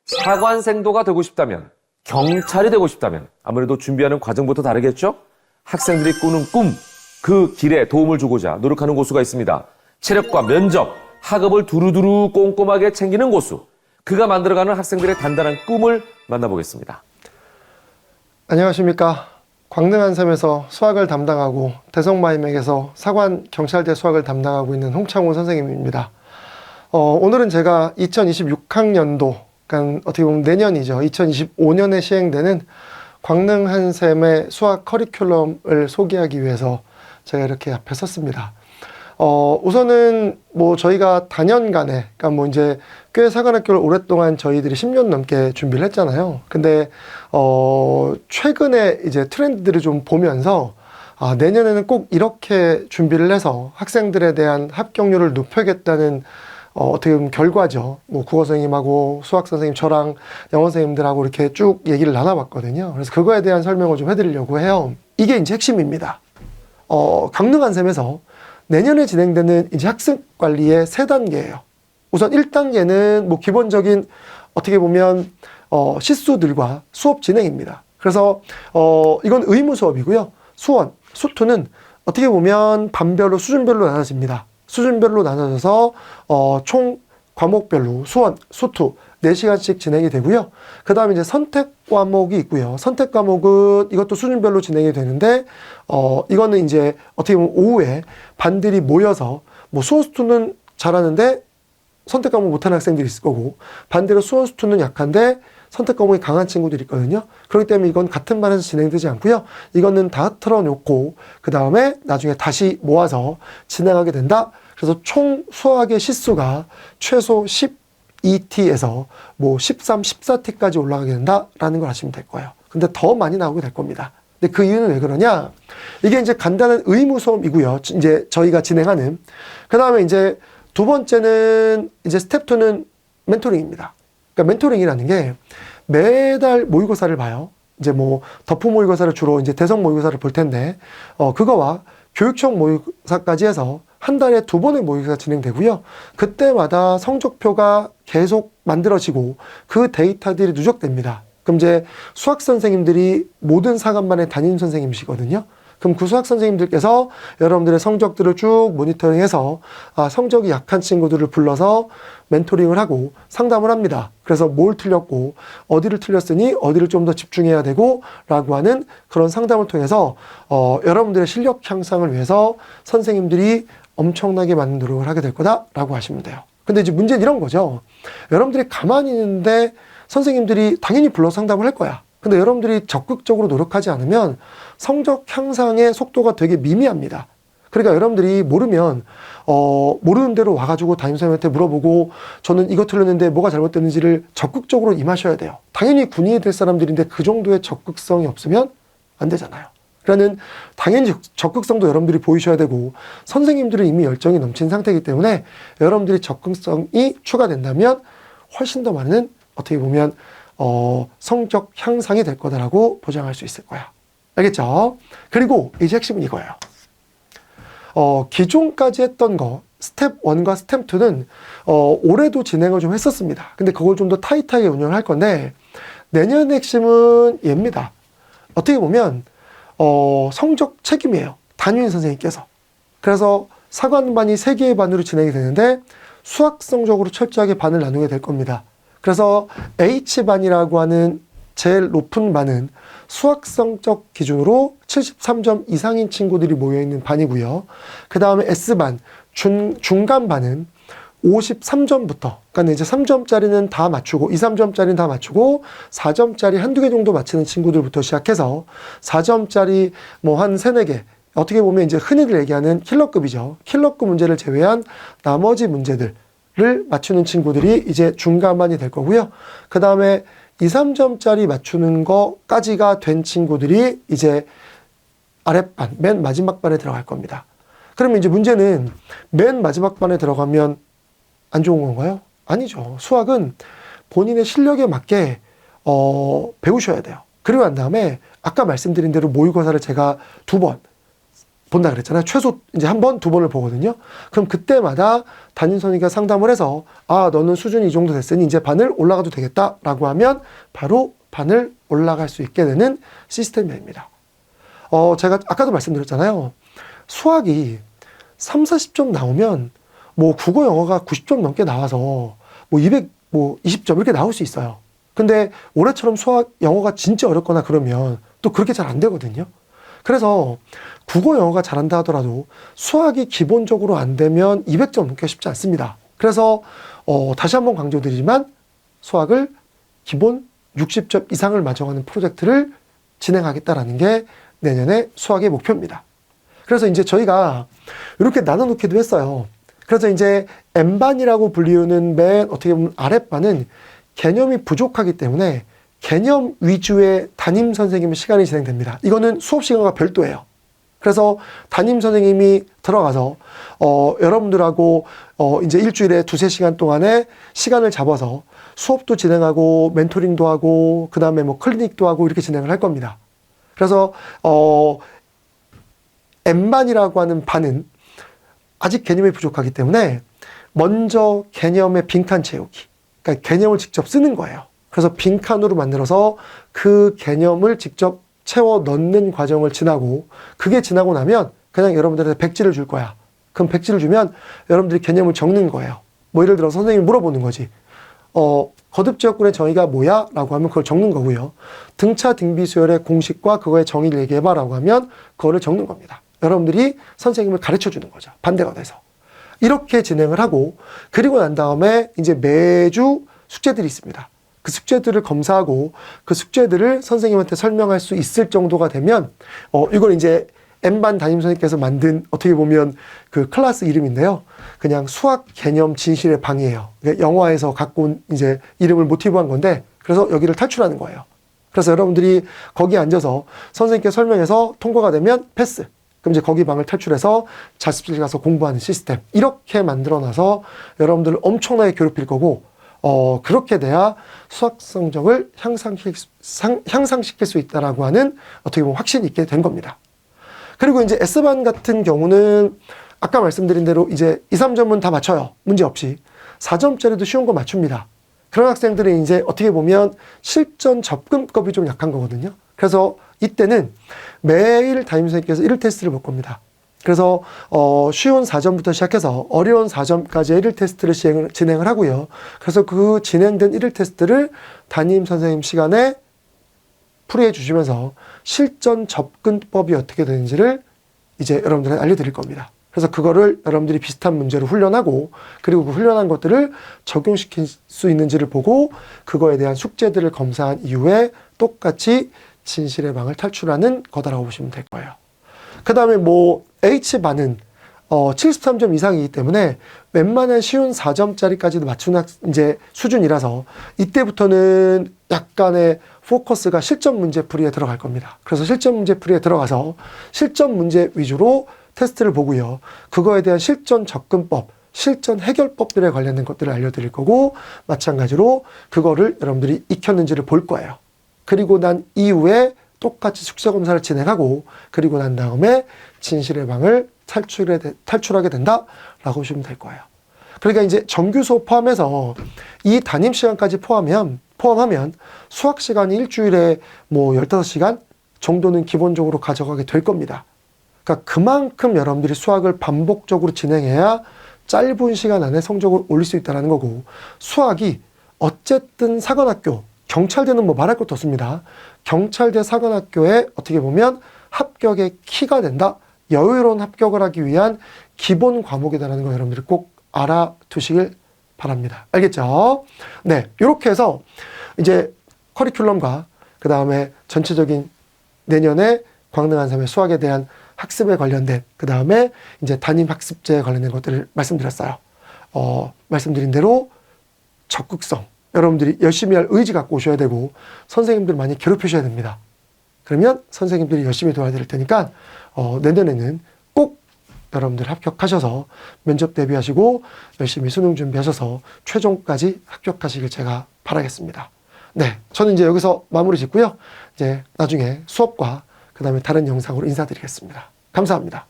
사관생도가 되고 싶다면, 경찰이 되고 싶다면 아무래도 준비하는 과정부터 다르겠죠? 학생들이 꾸는 꿈, 그 길에 도움을 주고자 노력하는 고수가 있습니다. 체력과 면접, 학업을 두루두루 꼼꼼하게 챙기는 고수. 그가 만들어가는 학생들의 단단한 꿈을 만나보겠습니다. 안녕하십니까. 광릉 한샘에서 수학을 담당하고 대성마임맥에서 사관 경찰대 수학을 담당하고 있는 홍창훈 선생님입니다. 오늘은 제가 2026학년도, 그러니까 어떻게 보면 내년이죠. 2025년에 시행되는 광릉 한샘의 수학 커리큘럼을 소개하기 위해서 제가 이렇게 앞에 섰습니다. 우선은 저희가 다년간에, 그러니까 이제 꽤 사관학교를 오랫동안 저희들이 10년 넘게 준비를 했잖아요. 근데 최근에 이제 트렌드들을 좀 보면서 내년에는 꼭 이렇게 준비를 해서 학생들에 대한 합격률을 높여야겠다는 어떻게 보면 결과죠. 국어 선생님하고 수학 선생님, 저랑 영어 선생님들하고 이렇게 쭉 얘기를 나눠봤거든요. 그래서 그거에 대한 설명을 좀 해드리려고 해요. 이게 이제 핵심입니다. 강릉 한샘에서 내년에 진행되는 이제 학습 관리의 3단계예요. 우선 1단계는 기본적인 어떻게 보면 시수들과 수업 진행입니다. 그래서 이건 의무 수업이고요. 수원, 수투는 어떻게 보면 반별로 수준별로 나눠집니다. 수준별로 나눠져서 총 과목별로 수원, 수투 4시간씩 진행이 되고요. 그 다음에 이제 선택 과목이 있고요. 선택 과목은 이것도 수준별로 진행이 되는데 이거는 이제 어떻게 보면 오후에 반들이 모여서 수원, 수투는 잘하는데 선택 과목 못하는 학생들이 있을 거고, 반대로 수원, 수투는 약한데 선택 과목이 강한 친구들이 있거든요. 그렇기 때문에 이건 같은 반에서 진행되지 않고요. 이거는 다 틀어놓고 그 다음에 나중에 다시 모아서 진행하게 된다. 그래서 총 수학의 시수가 최소 12T에서 13, 14T까지 올라가게 된다라는 걸 아시면 될 거예요. 근데 더 많이 나오게 될 겁니다. 근데 그 이유는 왜 그러냐? 이게 이제 간단한 의무 수업이고요. 이제 저희가 진행하는. 그 다음에 이제 두 번째는 이제 스텝 2는 멘토링입니다. 그러니까 멘토링이라는 게 매달 모의고사를 봐요. 이제 덕후 모의고사를 주로 이제 대성 모의고사를 볼 텐데, 그거와 교육청 모의고사까지 해서 한 달에 2번의 모의고사가 진행되고요. 그때마다 성적표가 계속 만들어지고 그 데이터들이 누적됩니다. 그럼 이제 수학 선생님들이 모든 사관반의 담임 선생님이시거든요. 그럼 그 수학 선생님들께서 여러분들의 성적들을 쭉 모니터링해서 성적이 약한 친구들을 불러서 멘토링을 하고 상담을 합니다. 그래서 뭘 틀렸고 어디를 틀렸으니 어디를 좀 더 집중해야 되고 라고 하는 그런 상담을 통해서 여러분들의 실력 향상을 위해서 선생님들이 엄청나게 많은 노력을 하게 될 거다라고 하시면 돼요. 근데 이제 문제는 이런 거죠. 여러분들이 가만히 있는데 선생님들이 당연히 불러서 상담을 할 거야. 근데 여러분들이 적극적으로 노력하지 않으면 성적 향상의 속도가 되게 미미합니다. 그러니까 여러분들이 모르면 모르는 대로 와가지고 담임선생님한테 물어보고 저는 이거 틀렸는데 뭐가 잘못됐는지를 적극적으로 임하셔야 돼요. 당연히 군인이 될 사람들인데 그 정도의 적극성이 없으면 안 되잖아요. 그러니까 당연히 적극성도 여러분들이 보이셔야 되고, 선생님들은 이미 열정이 넘친 상태이기 때문에 여러분들이 적극성이 추가된다면 훨씬 더 많은 어떻게 보면 성적 향상이 될 거다라고 보장할 수 있을 거야. 알겠죠? 그리고 이제 핵심은 이거예요. 기존까지 했던 거 스텝 1과 스텝 2는 올해도 진행을 좀 했었습니다. 근데 그걸 좀 더 타이트하게 운영을 할 건데, 내년의 핵심은 얘입니다. 어떻게 보면 성적 책임이에요. 담임 선생님께서. 그래서 사관반이 3개의 반으로 진행이 되는데 수학 성적으로 철저하게 반을 나누게 될 겁니다. 그래서 H반이라고 하는 제일 높은 반은 수학 성적 기준으로 73점 이상인 친구들이 모여있는 반이고요. 그 다음에 S반, 중간반은 53점부터, 그러니까 이제 3점짜리는 다 맞추고, 2, 3점짜리는 다 맞추고, 4점짜리 한두 개 정도 맞히는 친구들부터 시작해서 4점짜리 한 3, 4개, 어떻게 보면 이제 흔히들 얘기하는 킬러급이죠. 킬러급 문제를 제외한 나머지 문제들을 맞추는 친구들이 이제 중간반이 될 거고요. 그 다음에 2, 3점짜리 맞추는 거까지가 된 친구들이 이제 아랫반, 맨 마지막 반에 들어갈 겁니다. 그러면 이제 문제는 맨 마지막 반에 들어가면 안 좋은 건가요? 아니죠. 수학은 본인의 실력에 맞게 배우셔야 돼요. 그리고 난 다음에 아까 말씀드린 대로 모의고사를 제가 2번, 본다 그랬잖아요. 최소 이제 한 번, 두 번을 보거든요. 그럼 그때마다 담임 선생님과 상담을 해서 너는 수준이 이 정도 됐으니 이제 반을 올라가도 되겠다라고 하면 바로 반을 올라갈 수 있게 되는 시스템입니다. 제가 아까도 말씀드렸잖아요. 수학이 3, 40점 나오면 뭐 국어 영어가 90점 넘게 나와서 뭐 20점 이렇게 나올 수 있어요. 근데 올해처럼 수학 영어가 진짜 어렵거나 그러면 또 그렇게 잘 안 되거든요. 그래서 국어 영어가 잘한다 하더라도 수학이 기본적으로 안 되면 200점 넘기가 쉽지 않습니다. 그래서 다시 한번 강조드리지만 수학을 기본 60점 이상을 맞춰가는 프로젝트를 진행하겠다라는 게 내년의 수학의 목표입니다. 그래서 이제 저희가 이렇게 나눠놓기도 했어요. 그래서 이제 M반이라고 불리우는 맨 어떻게 보면 아랫반은 개념이 부족하기 때문에 개념 위주의 담임 선생님의 시간이 진행됩니다. 이거는 수업 시간과 별도예요. 그래서 담임 선생님이 들어가서 여러분들하고 이제 일주일에 2-3시간 동안에 시간을 잡아서 수업도 진행하고 멘토링도 하고 그 다음에 뭐 클리닉도 하고 이렇게 진행을 할 겁니다. 그래서 M반이라고 하는 반은 아직 개념이 부족하기 때문에 먼저 개념의 빈칸 채우기, 그러니까 개념을 직접 쓰는 거예요. 그래서 빈칸으로 만들어서 그 개념을 직접 채워 넣는 과정을 지나고, 그게 지나고 나면 그냥 여러분들한테 백지를 줄 거야. 그럼 백지를 주면 여러분들이 개념을 적는 거예요. 뭐 예를 들어 선생님이 물어보는 거지. 거듭지역군의 정의가 뭐야? 라고 하면 그걸 적는 거고요. 등차 등비수열의 공식과 그거의 정의를 얘기해봐 라고 하면 그거를 적는 겁니다. 여러분들이 선생님을 가르쳐 주는 거죠. 반대가 돼서. 이렇게 진행을 하고, 그리고 난 다음에 이제 매주 숙제들이 있습니다. 그 숙제들을 검사하고 그 숙제들을 선생님한테 설명할 수 있을 정도가 되면 이걸 이제 M반 담임 선생님께서 만든 어떻게 보면 그 클래스 이름인데요. 그냥 수학 개념 진실의 방이에요. 그러니까 영화에서 갖고 온 이제 이름을 모티브한 건데, 그래서 여기를 탈출하는 거예요. 그래서 여러분들이 거기 앉아서 선생님께 설명해서 통과가 되면 패스. 그럼 이제 거기 방을 탈출해서 자습실 가서 공부하는 시스템. 이렇게 만들어놔서 여러분들을 엄청나게 괴롭힐 거고, 그렇게 돼야 수학 성적을 향상시킬 수 있다라고 하는 어떻게 보면 확신이 있게 된 겁니다. 그리고 이제 S반 같은 경우는 아까 말씀드린 대로 이제 2, 3점은 다 맞춰요. 문제 없이. 4점짜리도 쉬운 거 맞춥니다. 그런 학생들은 이제 어떻게 보면 실전 접근법이 좀 약한 거거든요. 그래서 이때는 매일 담임선생님께서 1일 테스트를 볼 겁니다. 그래서 쉬운 4점부터 시작해서 어려운 4점까지 1일 테스트를 진행을 하고요. 그래서 그 진행된 1일 테스트를 담임선생님 시간에 풀이해 주시면서 실전 접근법이 어떻게 되는지를 이제 여러분들한테 알려드릴 겁니다. 그래서 그거를 여러분들이 비슷한 문제로 훈련하고, 그리고 그 훈련한 것들을 적용시킬 수 있는지를 보고 그거에 대한 숙제들을 검사한 이후에 똑같이 진실의 방을 탈출하는 거다라고 보시면 될 거예요. 그 다음에 뭐 H반은 73점 이상이기 때문에 웬만한 쉬운 4점짜리까지도 맞추는 이제 수준이라서 이때부터는 약간의 포커스가 실전 문제 풀이에 들어갈 겁니다. 그래서 실전 문제 풀이에 들어가서 실전 문제 위주로 테스트를 보고요. 그거에 대한 실전 접근법, 실전 해결법들에 관련된 것들을 알려드릴 거고, 마찬가지로 그거를 여러분들이 익혔는지를 볼 거예요. 그리고 난 이후에 똑같이 숙제 검사를 진행하고, 그리고 난 다음에 진실의 방을 탈출하게 된다라고 보시면 될 거예요. 그러니까 이제 정규 수업 포함해서 이 담임 시간까지 포함하면 수학 시간이 일주일에 뭐 15시간 정도는 기본적으로 가져가게 될 겁니다. 그러니까 그만큼 여러분들이 수학을 반복적으로 진행해야 짧은 시간 안에 성적을 올릴 수 있다는 거고, 수학이 어쨌든 사관학교, 경찰대는 뭐 말할 것도 없습니다. 경찰대 사관학교에 어떻게 보면 합격의 키가 된다, 여유로운 합격을 하기 위한 기본 과목이다라는 거 여러분들이 꼭 알아두시길 바랍니다. 알겠죠? 네, 이렇게 해서 이제 커리큘럼과 그 다음에 전체적인 내년에 광능한 삶의 수학에 대한 학습에 관련된, 그 다음에 이제 담임 학습제에 관련된 것들을 말씀드렸어요. 말씀드린 대로 적극성, 여러분들이 열심히 할 의지 갖고 오셔야 되고, 선생님들 많이 괴롭히셔야 됩니다. 그러면 선생님들이 열심히 도와드릴 테니까 내년에는 꼭 여러분들 합격하셔서 면접 대비하시고 열심히 수능 준비하셔서 최종까지 합격하시길 제가 바라겠습니다. 네, 저는 이제 여기서 마무리 짓고요. 이제 나중에 수업과 그 다음에 다른 영상으로 인사드리겠습니다. 감사합니다.